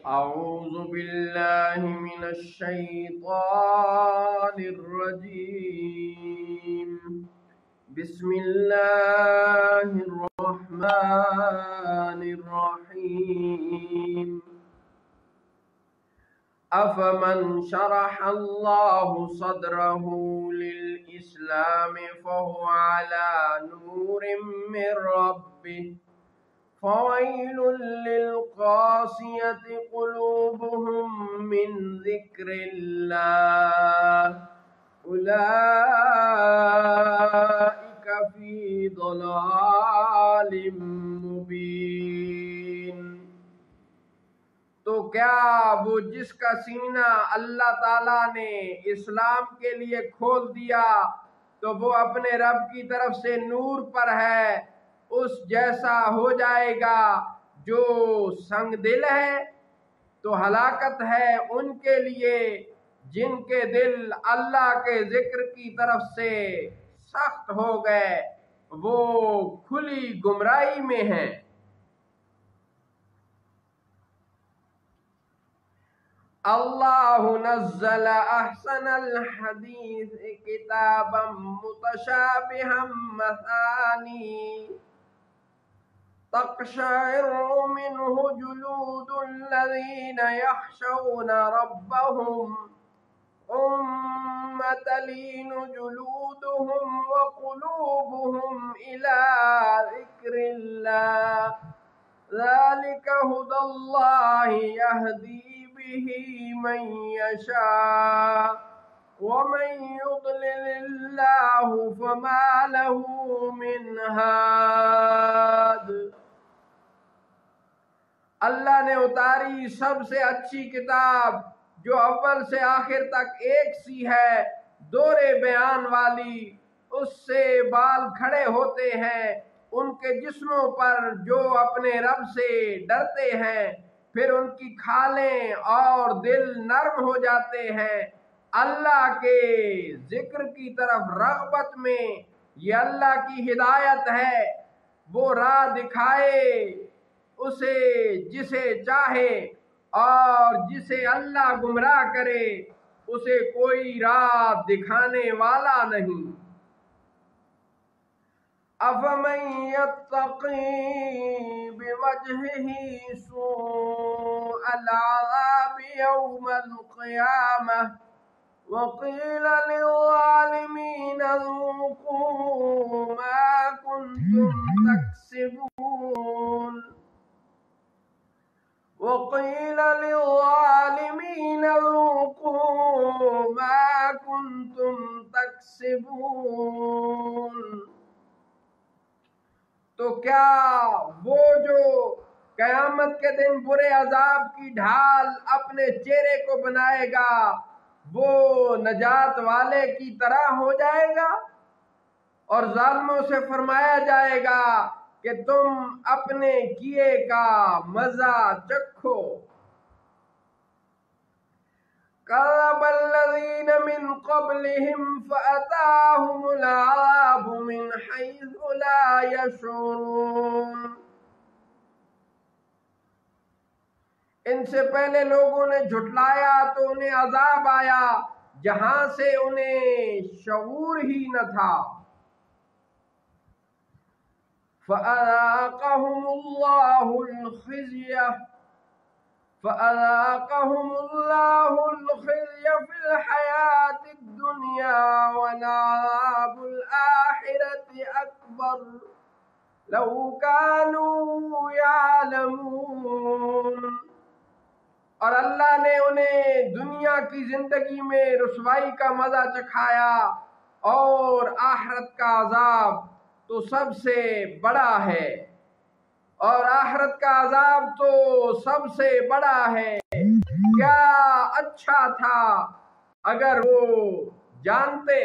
أعوذ بالله من الشيطان الرجيم. بسم الله الرحمن الرحيم. أفمن شرح الله صدره للإسلام فهو على نور من ربه فويل للقاسية قلوبهم من ذكر الله أولئك في ضلال مبين۔ تو کیا وہ جس کا سینہ اللہ تعالیٰ نے اسلام کے لیے کھول دیا تو وہ اپنے رب کی طرف سے نور پر ہے، اس جیسا ہو جائے گا جو سنگ دل ہے؟ تو ہلاکت ہے ان کے لیے جن کے دل اللہ کے ذکر کی طرف سے سخت ہو گئے، وہ کھلی گمراہی میں ہیں۔ اللہ نزل احسن الحدیث کتابا متشابہا مثانی تقشعر منه جلود الذين يخشون ربهم ثم تلين جلودهم وقلوبهم إلى ذكر الله ذلك هدى الله يهدي به من يشاء ومن يضلل الله فما له من هاد۔ اللہ نے اتاری سب سے اچھی کتاب جو اول سے آخر تک ایک سی ہے، دورے بیان والی، اس سے بال کھڑے ہوتے ہیں ان کے جسموں پر جو اپنے رب سے ڈرتے ہیں، پھر ان کی کھالیں اور دل نرم ہو جاتے ہیں اللہ کے ذکر کی طرف رغبت میں۔ یہ اللہ کی ہدایت ہے، وہ راہ دکھائے اسے جسے چاہے، اور جسے اللہ گمراہ کرے اسے کوئی راہ دکھانے والا نہیں۔ أَفَمَن يَتَّقِي بِوَجْهِهِ سُوءَ الْعَذَابِ يَوْمَ الْقِيَامَةِ وَقِيلَ لِلظَّالِمِينَ ذُوقُوا مَا كُنتُمْ تَكْسِبُونَ وَقِيلَ لِلظَّالِمِينَ ذُوقُوا مَا كُنتُمْ تَكْسِبُونَ۔ تو کیا وہ جو قیامت کے دن برے عذاب کی ڈھال اپنے چہرے کو بنائے گا وہ نجات والے کی طرح ہو جائے گا؟ اور ظالموں سے فرمایا جائے گا کہ تم اپنے کیے کا مزہ چکھو۔ كَذَّبَ الَّذِينَ مِن قَبْلِهِمْ فَأَتَاهُمُ الْعَذَابُ مِنْ حَيْثُ لَا يَشْعُرُونَ۔ ان سے پہلے لوگوں نے جھٹلایا تو انہیں عذاب آیا جہاں سے انہیں شعور ہی نہ تھا۔ فَأَذَاقَهُمُ اللَّهُ الْخِزْيَ فِي الْحَيَاةِ الدُّنْيَا وَلَعَذَابُ الْآخِرَةِ أَكْبَرُ لَوْ كَانُوا يَعْلَمُونَ۔ اور اللہ نے انہیں دنیا کی زندگی میں رسوائی کا مزہ چکھایا، اور آخرت کا عذاب تو سب سے بڑا ہے، اور آخرت کا عذاب تو سب سے بڑا ہے۔ کیا اچھا تھا اگر وہ جانتے۔